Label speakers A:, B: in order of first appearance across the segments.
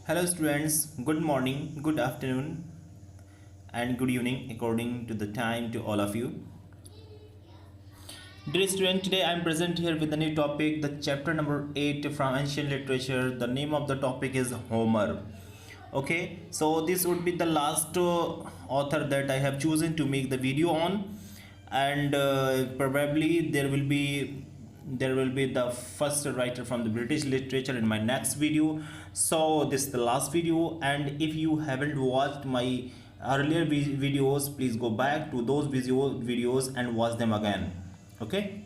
A: Hello students, good morning, good afternoon and good evening according to the time to all of you. Dear student, today I am present here with a new topic, the chapter number 8 from ancient literature. The name of the topic is Homer. Okay, so this would be the last author that I have chosen to make the video on, and probably there will be the first writer from the British literature in my next video. So this is the last video, and if you haven't watched my earlier videos, please go back to those videos and watch them again. Okay,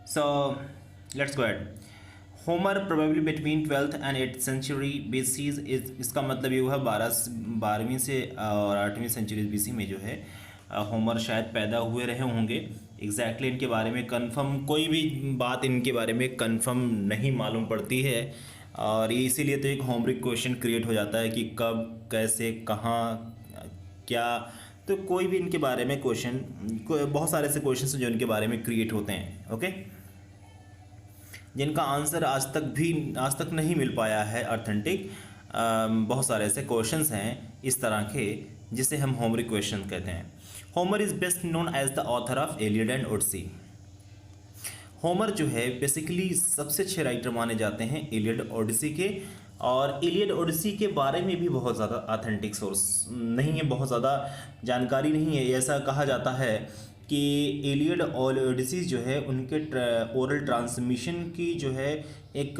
A: so let's go ahead. Homer probably between 12th and 8th century BC इसका मतलब ये हुआ 12वीं से और 8वीं century BC में जो है होमर शायद पैदा हुए रहे होंगे। एग्जैक्टली इनके बारे में कंफर्म कोई भी बात इनके बारे में कंफर्म नहीं मालूम पड़ती है, और ये इसीलिए तो एक होमरिक क्वेश्चन क्रिएट हो जाता है कि कब कैसे कहाँ क्या। तो कोई भी इनके बारे में क्वेश्चन, बहुत सारे ऐसे क्वेश्चन जो इनके बारे में क्रिएट होते हैं, ओके, जिनका आंसर आज तक नहीं मिल पाया है ऑथेंटिक। बहुत सारे ऐसे क्वेश्चंस हैं इस तरह के जिसे हम होमरिक क्वेश्चन कहते हैं। Homer is best known as the author of Iliad and Odyssey. Homer जो है बेसिकली सबसे अच्छे राइटर माने जाते हैं एलियड ओडिसी के, और एलियड ओडिसी के बारे में भी बहुत ज़्यादा ऑथेंटिक सोर्स नहीं है, बहुत ज़्यादा जानकारी नहीं है। ऐसा कहा जाता है कि एलियड और ओडिसी जो है उनके ओरल ट्रांसमिशन की जो है एक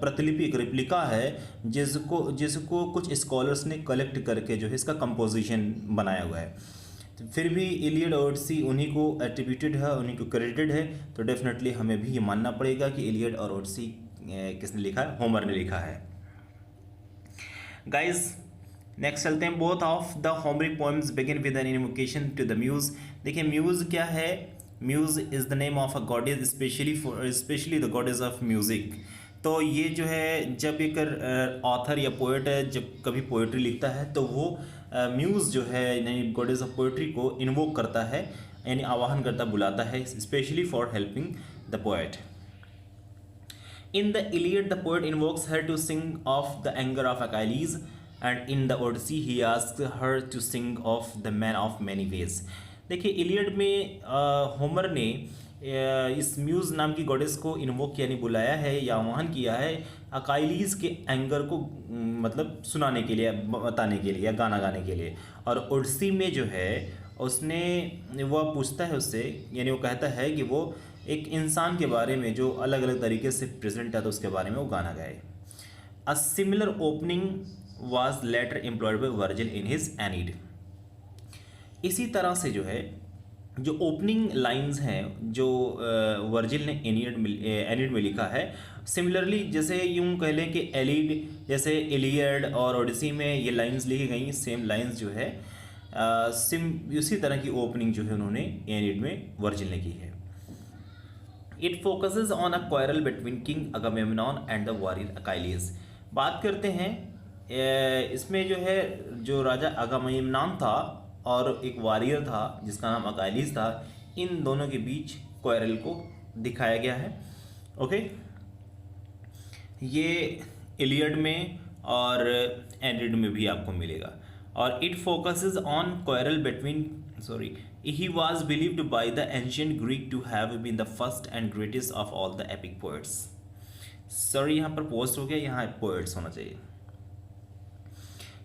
A: प्रतिलिपि, एक रिप्लिका है, जिसको कुछ स्कॉलर्स ने कलेक्ट करके जो है इसका कंपोजिशन बनाया हुआ है। तो फिर भी एलियड और ओडिसी उन्हीं को एट्रीब्यूटेड है, उन्हीं को क्रेडिटेड है, तो डेफिनेटली हमें भी ये मानना पड़ेगा कि एलियड और ओडिसी किसने लिखा है? होमर ने लिखा है। गाइस नेक्स्ट चलते हैं। Both of the Homeric poems begin with an invocation to the muse. देखिए म्यूज क्या है? Muse is the name of a goddess, specially the goddess of music. तो ये जो है जब एक ऑथर या पोएट है जब कभी पोएट्री लिखता है तो वो म्यूज़ जो है यानी गॉडेस ऑफ पोएट्री को इन्वोक करता है, यानी आवाहन करता, बुलाता है, specially for helping the poet. In the Iliad, the poet invokes her to sing of the anger of Achilles, and in the Odyssey, he asks her to sing of the man of many ways. देखिए Iliad में Homer ने इस muse नाम की goddess को invoke यानी बुलाया है या आह्वान किया है अकाइलीज़ के एंगर को मतलब सुनाने के लिए, बताने के लिए या गाना गाने के लिए। और ओडिसी में जो है उसने वह पूछता है उससे, यानी वो कहता है कि वो एक इंसान के बारे में जो अलग अलग तरीके से प्रेजेंट है तो उसके बारे में वो गाना गाए। A similar opening was later employed by Virgil in his एनीड। इसी तरह से जो है जो ओपनिंग लाइंस हैं जो वर्जिल ने एनीड में लिखा है, सिमिलरली जैसे यूं कह लें कि एलीड जैसे एलियड और ओडिसी में ये लाइंस लिखी गई, सेम लाइंस जो है उसी तरह की ओपनिंग जो है उन्होंने एनीड में वर्जिल ने की है। It focuses on a quarrel between king Agamemnon and the warrior Achilles. बात करते हैं इसमें जो है जो राजा अगामेम्नॉन था और एक वॉरियर था जिसका नाम अकाइलीज था, इन दोनों के बीच क्वारल को दिखाया गया है। ओके, ये इलियड में और एनीड में भी आपको मिलेगा। और it focuses on quarrel between he was believed by the ancient Greek to have been the first and greatest of all the epic poets. Sorry यहाँ पर पोस्ट हो गया, यहाँ पोएट्स होना चाहिए।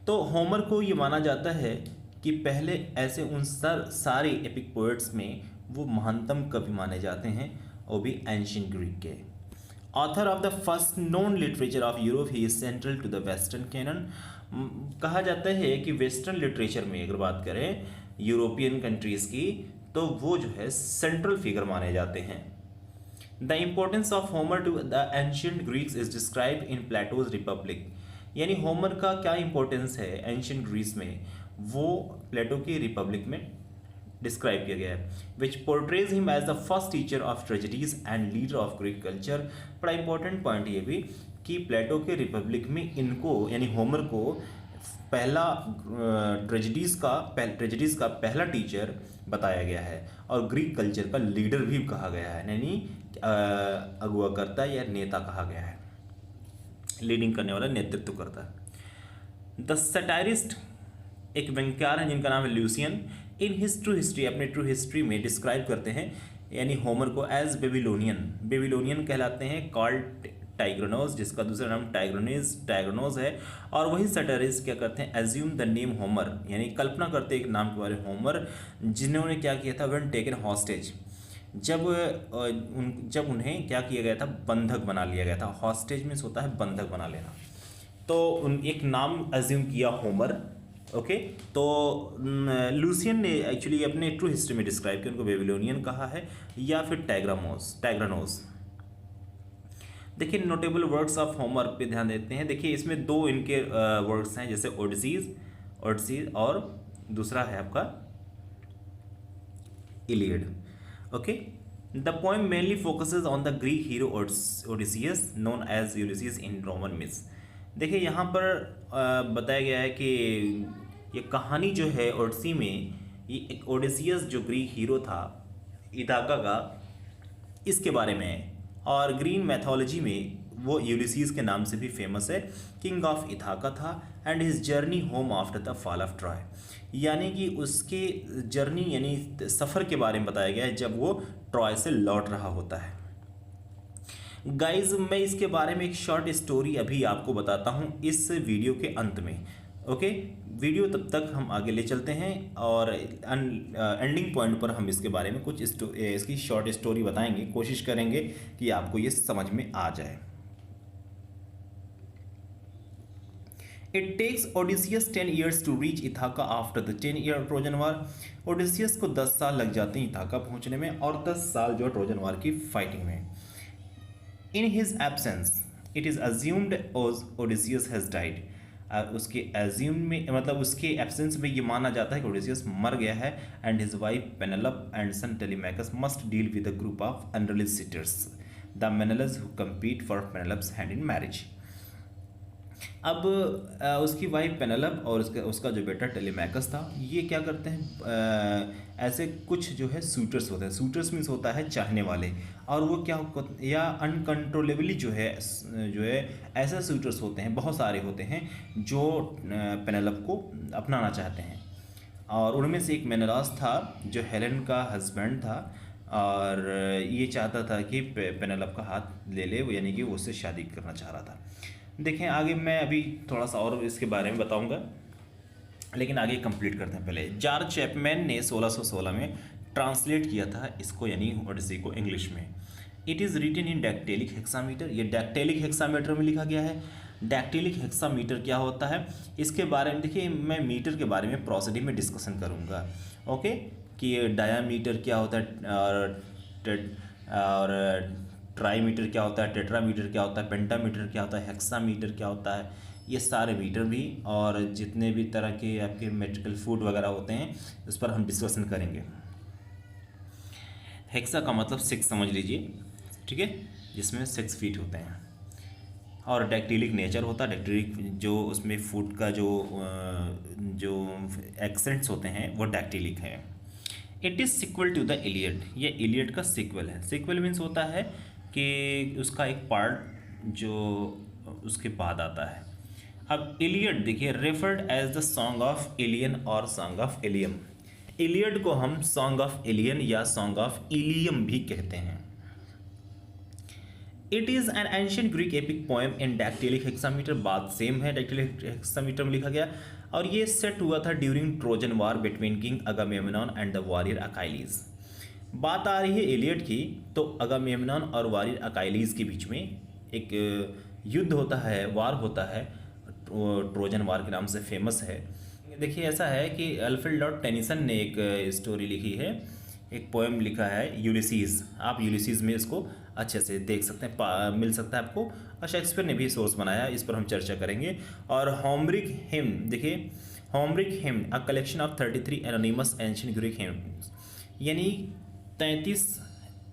A: तो होमर को ये माना जाता है कि पहले ऐसे उन सारे एपिक पोएट्स में वो महानतम कवि माने जाते हैं, वो भी एंशियंट ग्रीक के। Author of the first known literature of Europe, he is central to the western canon. कहा जाता है कि वेस्टर्न लिटरेचर में अगर बात करें यूरोपियन कंट्रीज़ की, तो वो जो है सेंट्रल फिगर माने जाते हैं। The importance of Homer to the ancient Greeks is describe in Plato's Republic. यानी होमर का क्या इंपॉर्टेंस है एंशियंट ग्रीस में, वो प्लेटो की रिपब्लिक में डिस्क्राइब किया गया है, which portrays him as the first teacher of tragedies and leader of Greek culture. बड़ा इंपॉर्टेंट पॉइंट ये भी कि प्लेटो के रिपब्लिक में इनको यानी होमर को पहला ट्रेजेडीज़ का पहला टीचर बताया गया है और ग्रीक कल्चर का लीडर भी कहा गया है, यानी अगुवा करता या नेता कहा गया है। लीडिंग करने वाला, नेतृत्व करता है। द सटायरिस्ट एक व्यंग्यकार है जिनका नाम है ल्यूसियन। इन हिज ट्रू हिस्ट्री, अपने ट्रू हिस्ट्री में डिस्क्राइब करते हैं यानी होमर को एज बेबीलोनियन, बेबीलोनियन कहलाते हैं। कॉल्ड टाइग्रोनोस, जिसका दूसरा नाम टाइग्रोनोस है। और वही सटायरिस्ट क्या करते हैं, एज्यूम द नेम होमर, यानी कल्पना करते हैं एक नाम के बारे में, होमर, जिन्होंने क्या किया था, व्हेन टेकन हॉस्टेज, जब उन्हें क्या किया गया था, बंधक बना लिया गया था। हॉस्टेज मीन्स होता है बंधक बना लेना। तो एक नाम एज्यूम किया होमर। ओके, तो लूसियन ने एक्चुअली अपने ट्रू हिस्ट्री में डिस्क्राइब किया, उनको बेबीलोनियन कहा है या फिर टाइग्रानोस। देखिए नोटेबल वर्क्स ऑफ होमर पे ध्यान देते हैं। देखिए इसमें दो इनके वर्क्स हैं, जैसे ओडिसीज और दूसरा है आपका Iliad. Okay, the poem mainly focuses on the Greek hero Odysseus known as Ulysses in Roman myths. देखिए यहाँ पर बताया गया है कि ये कहानी जो है ओडिसी में, ये एक ओडिसियस जो ग्रीक हीरो था इथाका का, इसके बारे में है। और ग्रीन मैथोलॉजी में वो यूलिसीज के नाम से भी फेमस है। किंग ऑफ इथाका था and his journey home after the fall of Troy, यानी कि उसके जर्नी यानी सफ़र के बारे में बताया गया है जब वो ट्रॉय से लौट रहा होता है। गाइज मैं इसके बारे में एक शॉर्ट स्टोरी अभी आपको बताता हूँ इस वीडियो के अंत में। ओके, वीडियो तब तक हम आगे ले चलते हैं और एंडिंग पॉइंट पर हम इसके बारे में कुछ इसकी शॉर्ट स्टोरी बताएंगे, कोशिश करेंगे कि आपको ये समझ में आ जाए। It takes Odysseus 10 years to reach Ithaca after the 10-year Trojan War. Odysseus को 10 साल लग जाते हैं इथाका पहुंचने में और 10 साल जो ट्रोजन वार की फाइटिंग में। In his absence, it is assumed Odysseus has died. उसके एज्यूम में मतलब उसके एब्सेंस में ये माना जाता है कि ओडिसियस मर गया है। And his wife Penelope and son Telemachus must deal with a group of unruly suitors, the Menelaus who compete for Penelope's hand in marriage. अब उसकी वाइफ पेनेलोप और उसका जो बेटा टेलीमैकस था, ये क्या करते हैं, ऐसे कुछ जो है सूटर्स होते हैं। सूटर्स मीन्स होता है चाहने वाले, और वो क्या या अनकंट्रोलेबली जो है ऐसे सूटर्स होते हैं, बहुत सारे होते हैं जो पेनेलोप को अपनाना चाहते हैं। और उनमें से एक मेनेलास था जो हेलेन का हस्बैंड था, और ये चाहता था कि पेनेलोप का हाथ ले ले, यानी कि वो उससे शादी करना चाह रहा था। देखें आगे मैं अभी थोड़ा सा और इसके बारे में बताऊंगा, लेकिन आगे कंप्लीट करते हैं। पहले जॉर्ज चैपमैन ने 1616 में ट्रांसलेट किया था इसको, यानी ओडिसी को, इंग्लिश में। It is written in dactylic hexameter, ये डैक्टेलिक हेक्सामीटर में लिखा गया है। डैक्टेलिक हेक्सामीटर क्या होता है, इसके बारे में देखिए मैं मीटर के बारे में प्रोसीडी में डिस्कशन करूँगा। ओके, कि डायामीटर क्या होता है और ट्राईमीटर क्या होता है, टेट्रामीटर क्या होता है, पेंटामीटर क्या होता है, हेक्सामीटर क्या होता है, ये सारे मीटर भी और जितने भी तरह के आपके मेट्रिकल फूड वगैरह होते हैं उस पर हम डिस्कशन करेंगे। हेक्सा का मतलब 6 समझ लीजिए, ठीक है, जिसमें 6 फीट होते हैं। और डैक्टिलिक नेचर होता है, डैक्टिलिक जो उसमें फूड का जो एक्सेंट्स होते हैं वो डैक्टिलिक है। It is sequel to the Iliad, ये इलियड का सिक्वल है। सिक्वल मीन्स होता है कि उसका एक पार्ट जो उसके बाद आता है। अब इलियड देखिए referred as the song of Ilion और सॉन्ग ऑफ इलियम। इलियड को हम सॉन्ग ऑफ इलियन या सॉन्ग ऑफ इलियम भी कहते हैं। It is an ancient Greek epic poem in dactylic hexameter, बात सेम है, डैक्टिलिक हेक्सामीटर में लिखा गया। और ये सेट हुआ था during Trojan war between king Agamemnon and the warrior Achilles. बात आ रही है इलियड की, तो अगामेमनॉन और वॉरियर अकाइलीज के बीच में एक युद्ध होता है, वार होता है, ट्रोजन वार के नाम से फेमस है। देखिए ऐसा है कि अल्फ्रेड लॉर्ड टेनिसन ने एक स्टोरी लिखी है, एक पोएम लिखा है यूलिसीज। आप यूलिसीज में इसको अच्छे से देख सकते हैं, मिल सकता है आपको। और शेक्सपियर ने भी सोर्स बनाया, इस पर हम चर्चा करेंगे। और होमरिक हिम देखिए, Homeric him a collection of 33 anonymous ancient Greek hymns, यानी 33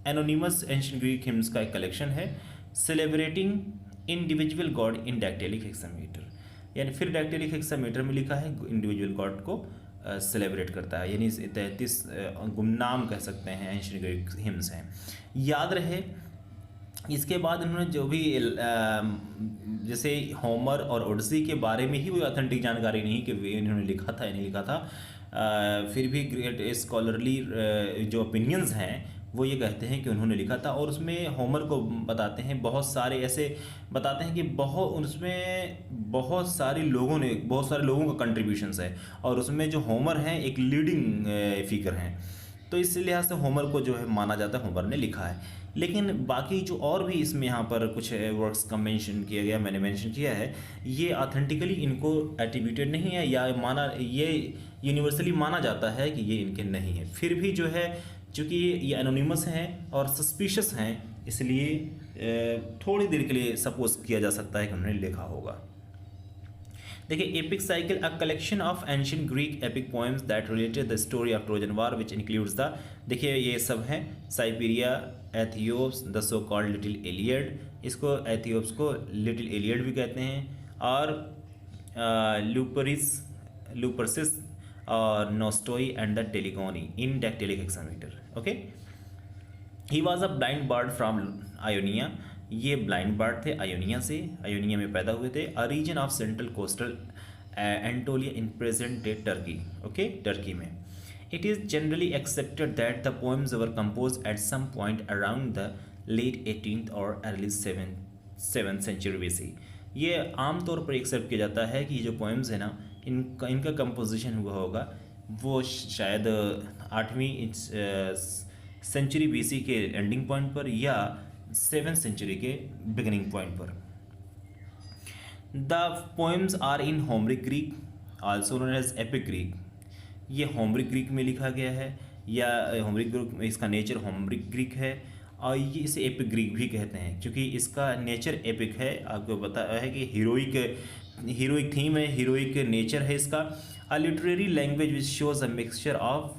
A: एनोनिमस एंशिएंट ग्रीक हिम्स का एक कलेक्शन है, सेलिब्रेटिंग इंडिविजुअल गॉड इन डैक्टिलिक हेक्सामीटर। यानी फिर डैक्टिलिक हेक्सामीटर में लिखा है इंडिविजुअल गॉड को सेलिब्रेट करता है, यानी 33 गुमनाम कह सकते हैं एंशिएंट ग्रीक हिम्स हैं। याद रहे इसके बाद इन्होंने जो भी जैसे होमर और ओडिसी के बारे में ही कोई ऑथेंटिक जानकारी नहीं कि वे इन्होंने लिखा था या नहीं लिखा था, फिर भी ग्रेट स्कॉलरली जो ओपिनियंस हैं वो ये कहते हैं कि उन्होंने लिखा था। और उसमें होमर को बताते हैं, बहुत सारे ऐसे बताते हैं कि बहुत सारे लोगों का कंट्रीब्यूशंस है, और उसमें जो होमर हैं एक लीडिंग फिगर हैं। तो इस लिहाज से होमर को जो है माना जाता है होमर ने लिखा है। लेकिन बाकी जो और भी इसमें यहाँ पर कुछ वर्क्स का मेंशन किया गया, मैंने मेंशन किया है, ये ऑथेंटिकली इनको एट्रीब्यूटेड नहीं है, या ये यूनिवर्सली माना जाता है कि ये इनके नहीं है। फिर भी जो है चूँकि ये एनोनिमस हैं और सस्पिशियस हैं, इसलिए थोड़ी देर के लिए सपोज किया जा सकता है कि उन्होंने लिखा होगा। देखिए, epic cycle, a collection of ancient Greek epic poems that related the story of Trojan war which includes the, देखिए ये सब हैं Cypria, Aethiopis, the so called Little Iliad, इसको एथियोप्स को लिटिल एलियड भी कहते हैं, और लूपरसिस और Nostoi and the Telegony in dactylic hexameter. Okay, he was a blind bard from Ionia, ये ब्लाइंड बर्ड थे आयोनिया से, आयोनिया में पैदा हुए थे, a region of central coastal Anatolia in present day Turkey. Okay, Turkey में। It is generally accepted that the poems were compose at some point around the late 18th और early 7th century BC। ये आमतौर पर accept किया जाता है कि ये जो पोएम्स है ना, इनका कंपोजिशन हुआ होगा वो शायद 8वीं सेंचुरी BC के एंडिंग पॉइंट पर या 7th सेंचुरी के बिगिनिंग पॉइंट पर। The poems are in Homeric Greek, also known as epic Greek. ये होमरिक ग्रीक में लिखा गया है, या होमरिक ग्रीक में इसका नेचर होमरिक ग्रीक है, और ये इसे एपिक ग्रीक भी कहते हैं क्योंकि इसका नेचर एपिक है। आपको पता है कि हीरोइक थीम है, हीरोइक नेचर है इसका। A literary language which shows a mixture of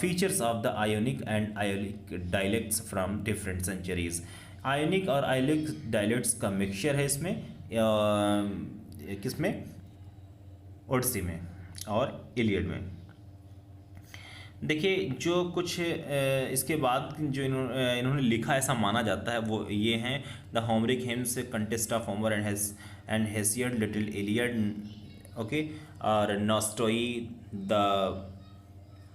A: features of the Ionic and Aeolic dialects from different centuries. Ionic और आयोलिक डायलेक्ट्स का मिक्सचर है इसमें, किसमें, ओडिसी में और इलियड में। देखिए, जो कुछ इसके बाद जो इन्होंने लिखा ऐसा माना जाता है वो ये हैं, the Homeric hymns, contest of Homer and Hesiod, Little Iliad, okay, और Nostoi,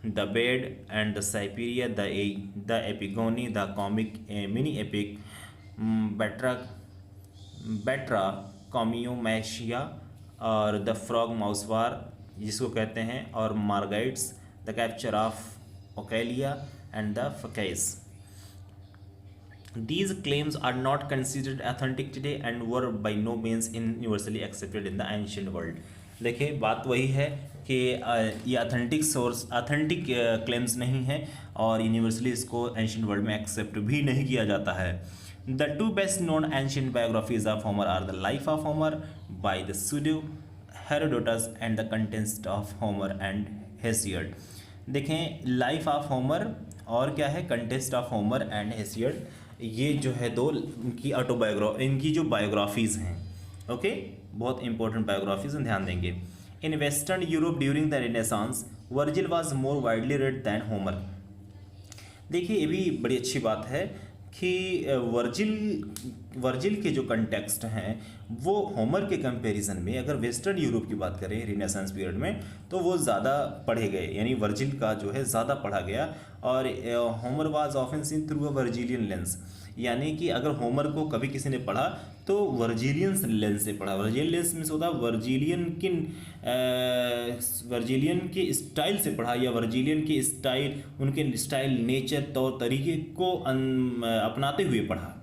A: Thebaid and the Cypria, the Epigoni, the comic mini epic, Batrachomyomachia, और द फ्रॉग माउसवार जिसको कहते हैं, और Margites, the capture of Oechalia and the Phocais. These claims are not considered authentic today and were by no means universally accepted in the ancient world. देखिए, बात वही है कि ये ऑथेंटिक क्लेम्स नहीं है और यूनिवर्सली इसको एंशियंट वर्ल्ड में एक्सेप्ट भी नहीं किया जाता है। The two best known ancient biographies of Homer are the life of Homer by the pseudo Herodotus and the contest of Homer and Hesiod. देखें, लाइफ ऑफ होमर और क्या है, contest of Homer and Hesiod, ये जो है दो इनकी जो बायोग्राफीज़ हैं। ओके, बहुत इंपॉर्टेंट बायोग्राफीज हैं, ध्यान देंगे। In western Europe during the Renaissance Virgil was more widely read than Homer. देखिए, ये भी बड़ी अच्छी बात है कि वर्जिल के जो कंटेक्स्ट हैं वो होमर के कंपैरिजन में, अगर वेस्टर्न यूरोप की बात करें रिनेसांस पीरियड में, तो वो ज़्यादा पढ़े गए, यानी वर्जिल का जो है ज़्यादा पढ़ा गया। और Homer was often seen through a Virgilian lens, यानी कि अगर होमर को कभी किसी ने पढ़ा तो वर्जिलियन लेंस से पढ़ा। वर्जिलियन लेंस में होता वर्जिलियन के स्टाइल से पढ़ा, या वर्जिलियन के स्टाइल, उनके स्टाइल, नेचर, तौर तरीके को अपनाते हुए पढ़ा।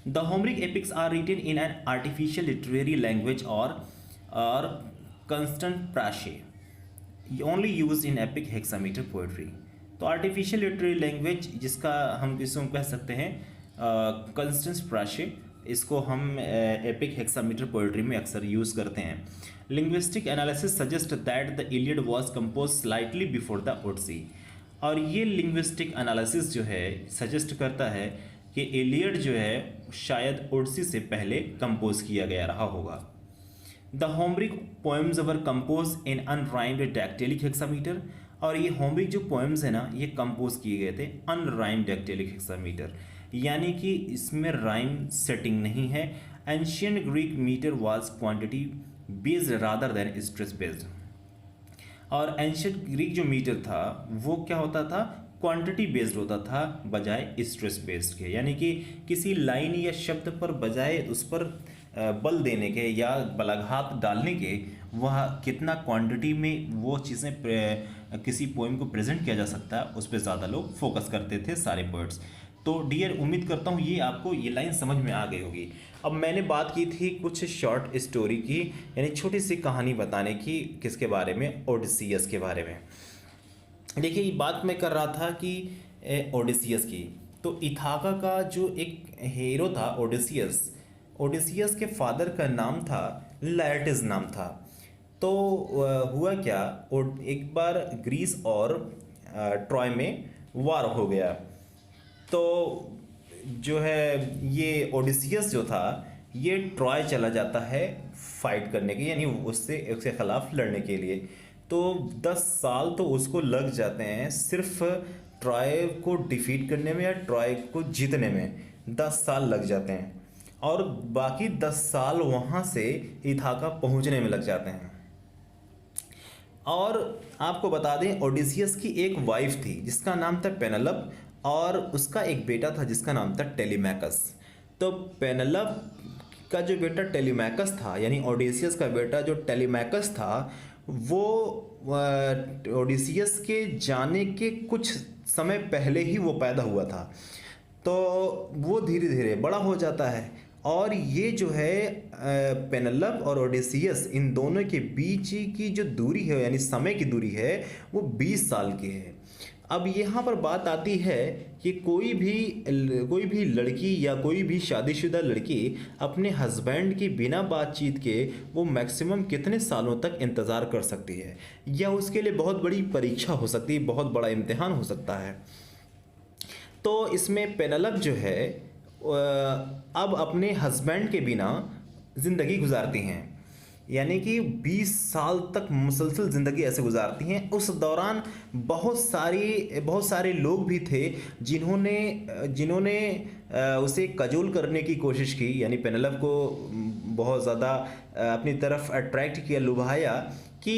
A: The Homeric epics are written in an artificial literary language or Kunstsprache only use in epic hexameter poetry. तो आर्टिफिशियल लिटरेरी लैंग्वेज जिसका हम इसको कह सकते हैं कंस्टेंट प्राशे, इसको हम एपिक हेक्सामीटर पोएट्री में अक्सर यूज़ करते हैं। Linguistic analysis suggest that the Iliad was compose slightly before the Odyssey. और ये लिंग्विस्टिक एनालिसिस जो है सजेस्ट करता है कि इलियड जो है शायद ओडिसी से पहले कंपोज किया गया रहा होगा। The Homeric poems were compose in unrhymed dactylic hexameter, और ये होमरिक जो पोएम्स है ना, ये कंपोज किए गए थे अनराइम्ड डेक्टेलिक हेक्सामीटर, यानी कि इसमें राइम सेटिंग नहीं है। Ancient Greek meter was quantity based rather than stress based. और एंशियंट ग्रीक जो मीटर था वो क्या होता था, क्वांटिटी बेस्ड होता था बजाय स्ट्रेस बेस्ड के, यानी कि किसी लाइन या शब्द पर बजाय उस पर बल देने के या बलाघात डालने के, वह कितना क्वांटिटी में वो चीज़ें किसी पोएम को प्रेजेंट किया जा सकता है, उस पर ज़्यादा लोग फोकस करते थे सारे पोइट्स। तो डियर, उम्मीद करता हूँ ये आपको ये लाइन समझ में आ गई होगी। अब मैंने बात की थी कुछ शॉर्ट स्टोरी की, यानी छोटी सी कहानी बताने की, किसके बारे में, ओडिसियस के बारे में। देखिए, ये बात मैं कर रहा था कि ओडिसियस की, तो इथाका का जो एक हीरो था ओडिसियस, ओडिसियस के फादर का नाम था लायर्टिस नाम था। तो हुआ क्या, एक बार ग्रीस और ट्रॉय में वार हो गया। तो जो है ये ओडिसियस जो था ये ट्रॉय चला जाता है फाइट करने के, यानी उसके खिलाफ लड़ने के लिए। तो 10 साल तो उसको लग जाते हैं सिर्फ ट्रॉय को डिफीट करने में या ट्रॉय को जीतने में, 10 साल लग जाते हैं, और बाकी 10 साल वहाँ से इथाका पहुँचने में लग जाते हैं। और आपको बता दें, ओडिसियस की एक वाइफ थी जिसका नाम था पेनेलोप, और उसका एक बेटा था जिसका नाम था टेलीमैकस। तो पेनेलोप का जो बेटा टेलीमैकस था, यानी ओडिसियस का बेटा जो टेलीमैकस था, वो ओडिसियस के जाने के कुछ समय पहले ही वो पैदा हुआ था। तो वो धीरे धीरे बड़ा हो जाता है, और ये जो है पेनेलोप और ओडिसियस, इन दोनों के बीच की जो दूरी है, यानी समय की दूरी है, वो 20 साल की है। अब यहाँ पर बात आती है कि कोई भी लड़की या कोई भी शादीशुदा लड़की अपने हस्बैंड के बिना बातचीत के वो मैक्सिमम कितने सालों तक इंतज़ार कर सकती है, या उसके लिए बहुत बड़ी परीक्षा हो सकती है, बहुत बड़ा इम्तिहान हो सकता है। तो इसमें पेनेलोप जो है अब अपने हस्बैंड के बिना ज़िंदगी गुजारती हैं, यानी कि 20 साल तक मुसलसल ज़िंदगी ऐसे गुजारती हैं। उस दौरान बहुत सारे लोग भी थे जिन्होंने उसे कजोल करने की कोशिश की, यानी पेनेलोप को बहुत ज़्यादा अपनी तरफ अट्रैक्ट किया, लुभाया कि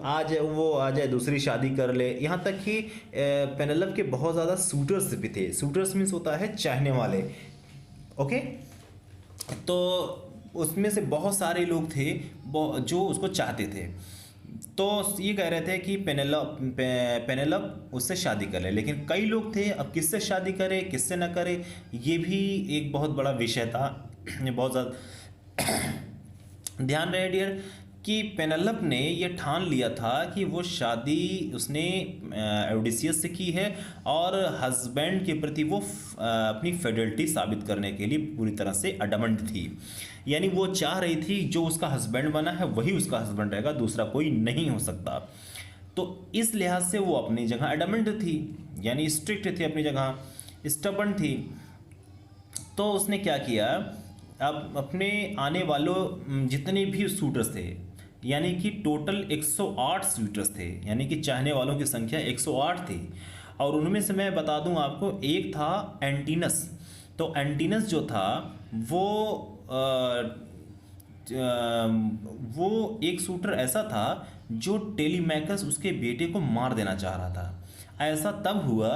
A: आ जाए दूसरी शादी कर ले। यहाँ तक कि पेनेलोप के बहुत ज़्यादा सूटर्स भी थे। सूटर्स मीन्स होता है चाहने वाले, ओके। तो उसमें से बहुत सारे लोग थे जो उसको चाहते थे। तो ये कह रहे थे कि पेनेलोप उससे शादी कर ले, लेकिन कई लोग थे अब किससे शादी करे किससे न करे, ये भी एक बहुत बड़ा विषय था। बहुत ज़्यादा ध्यान रहे डियर कि पेनेलोप ने ये ठान लिया था कि वो शादी उसने ओडिसियस से की है, और हस्बैंड के प्रति वो अपनी फेडलिटी साबित करने के लिए पूरी तरह से अडमंट थी। यानी वो चाह रही थी जो उसका हस्बैंड बना है वही उसका हस्बैंड रहेगा, दूसरा कोई नहीं हो सकता। तो इस लिहाज से वो अपनी जगह एडमंट थी, यानी स्ट्रिक्ट थी, अपनी जगह स्टबर्न थी। तो उसने क्या किया, अब अपने आने वालों जितने भी सूटर्स थे, यानी कि टोटल 108 सूटर्स थे, यानी कि चाहने वालों की संख्या 108 थी। और उनमें से मैं बता दूं आपको, एक था एंटीनस। तो एंटीनस जो था वो एक शूटर ऐसा था जो टेलीमैकस उसके बेटे को मार देना चाह रहा था। ऐसा तब हुआ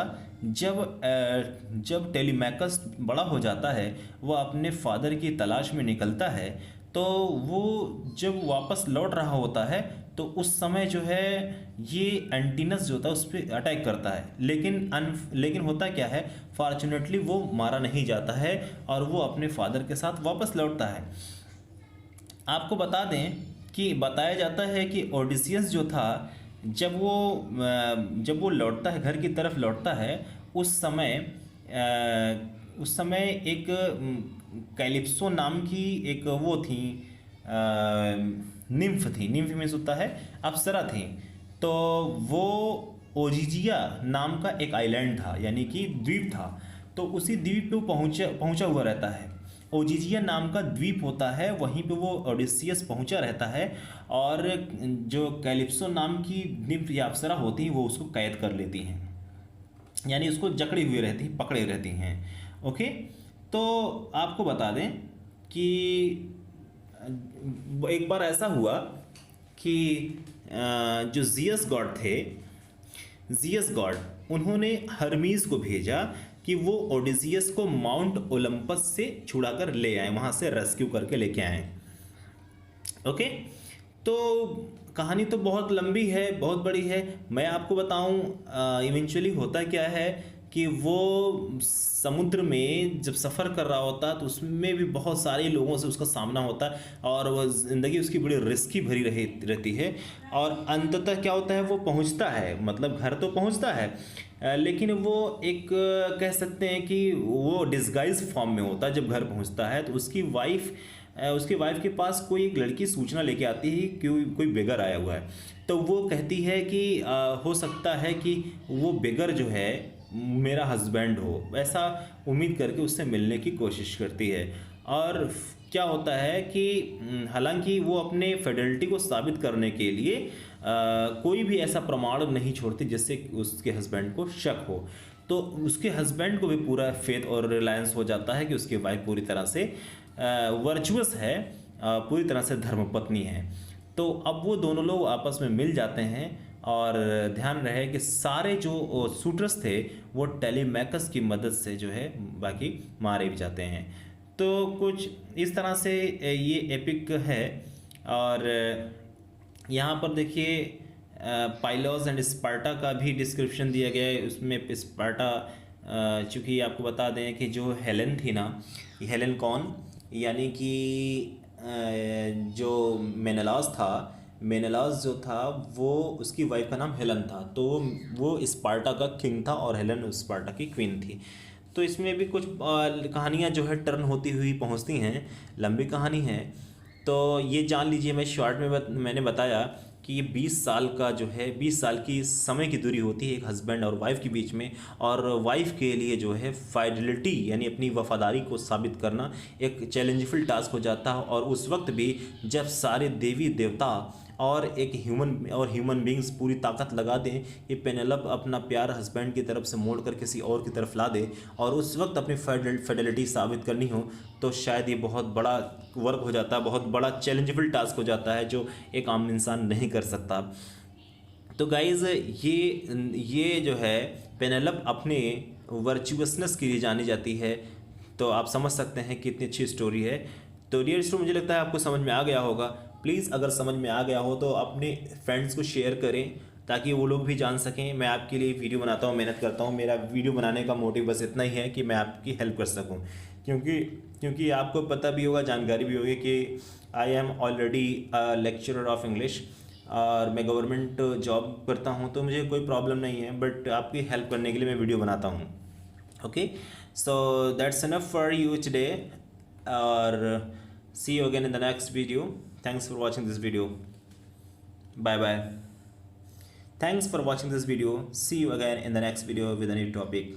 A: जब टेलीमैकस बड़ा हो जाता है, वह अपने फादर की तलाश में निकलता है। तो वो जब वापस लौट रहा होता है तो उस समय जो है ये एंटीनस जो था उस पर अटैक करता है, लेकिन होता क्या है, फॉर्चुनेटली वो मारा नहीं जाता है और वो अपने फादर के साथ वापस लौटता है। आपको बता दें कि बताया जाता है कि ओडिसियस जो था जब वो लौटता है, घर की तरफ लौटता है, उस समय एक कैलिप्सो नाम की एक वो थी, निम्फ थी। निम्फ मीन्स होता है अप्सरा थी। तो वो ओजिजिया नाम का एक आइलैंड था, यानी कि द्वीप था। तो उसी द्वीप पे वो पहुंचा हुआ रहता है। ओजिजिया नाम का द्वीप होता है, वहीं पे वो ओडिसियस पहुंचा रहता है और जो कैलिप्सो नाम की निम्फ या अप्सरा होती हैं वो उसको कैद कर लेती हैं, यानी उसको जकड़ी हुई रहती हैं, पकड़े रहती हैं। ओके, तो आपको बता दें कि एक बार ऐसा हुआ कि जो जियस गॉड थे, जियस गॉड, उन्होंने हर्मीज को भेजा कि वो ओडिसियस को माउंट ओलंपस से छुड़ाकर ले आए, वहाँ से रेस्क्यू करके लेके आए। ओके, तो कहानी तो बहुत लंबी है, बहुत बड़ी है। मैं आपको बताऊं इवेंचुअली होता क्या है कि वो समुद्र में जब सफ़र कर रहा होता है तो उसमें भी बहुत सारे लोगों से उसका सामना होता है और वो ज़िंदगी उसकी बड़ी रिस्की भरी रहती है। और अंततः क्या होता है, वो पहुंचता है, मतलब घर तो पहुंचता है, लेकिन वो एक कह सकते हैं कि वो डिस्गाइज फॉर्म में होता है। जब घर पहुंचता है तो उसकी वाइफ के पास कोई एक लड़की सूचना लेके आती है कि कोई बेगर आया हुआ है। तो वो कहती है कि हो सकता है कि वो बेगर जो है मेरा हस्बैंड हो, ऐसा उम्मीद करके उससे मिलने की कोशिश करती है। और क्या होता है कि हालांकि वो अपने फिडेलिटी को साबित करने के लिए कोई भी ऐसा प्रमाण नहीं छोड़ती जिससे उसके हस्बैंड को शक हो। तो उसके हस्बैंड को भी पूरा फेथ और रिलायंस हो जाता है कि उसकी वाइफ पूरी तरह से वर्चुअस है, पूरी तरह से धर्मपत्नी है। तो अब वो दोनों लोग आपस में मिल जाते हैं और ध्यान रहे कि सारे जो शूटर्स थे वो टेलीमैकस की मदद से जो है बाकी मारे भी जाते हैं। तो कुछ इस तरह से ये एपिक है। और यहाँ पर देखिए पाइलोस एंड स्पार्टा का भी डिस्क्रिप्शन दिया गया है। उसमें स्पार्टा चूँकि आपको बता दें कि जो हेलेन थी ना, हेलेन कौन, यानी कि जो मेनेलास था, मेनेलास जो था वो उसकी वाइफ का नाम हेलन था, तो वो स्पार्टा का किंग था और हेलन स्पार्टा की क्वीन थी। तो इसमें भी कुछ कहानियाँ जो है टर्न होती हुई पहुँचती हैं, लंबी कहानी है। तो ये जान लीजिए, मैं शॉर्ट में मैंने बताया कि ये 20 साल का जो है 20 साल की समय की दूरी होती है एक हस्बैंड और वाइफ के बीच में, और वाइफ के लिए जो है फाइडेलिटी यानी अपनी वफादारी को साबित करना एक चैलेंजफुल टास्क हो जाता है। और उस वक्त भी जब सारे देवी देवता और एक ह्यूमन बींग्स पूरी ताकत लगा दें कि पेनेलोप अपना प्यार हस्बैंड की तरफ से मोड़ कर किसी और की तरफ ला दे और उस वक्त अपनी फाइडेलिटी साबित करनी हो, तो शायद ये बहुत बड़ा वर्क हो जाता है, बहुत बड़ा चैलेंजेबल टास्क हो जाता है जो एक आम इंसान नहीं कर सकता। तो गाइज़ ये जो है पेनेलोप अपने वर्चुअसनेस के लिए जानी जाती है। तो आप समझ सकते हैं कि कितनी अच्छी स्टोरी है। तो डियर स्टूडेंट, मुझे लगता है आपको समझ में आ गया होगा। प्लीज़ अगर समझ में आ गया हो तो अपने फ्रेंड्स को शेयर करें ताकि वो लोग भी जान सकें। मैं आपके लिए वीडियो बनाता हूँ, मेहनत करता हूँ। मेरा वीडियो बनाने का मोटिव बस इतना ही है कि मैं आपकी हेल्प कर सकूँ, क्योंकि आपको पता भी होगा, जानकारी भी होगी कि I am already lecturer of English और मैं गवर्नमेंट जॉब करता हूँ, तो मुझे कोई प्रॉब्लम नहीं है, बट आपकी हेल्प करने के लिए मैं वीडियो बनाता हूँ। Okay, so that's enough for you today और see you again in the next video. Thanks for watching this video. Bye bye. Thanks for watching this video. See you again in the next video with a new topic.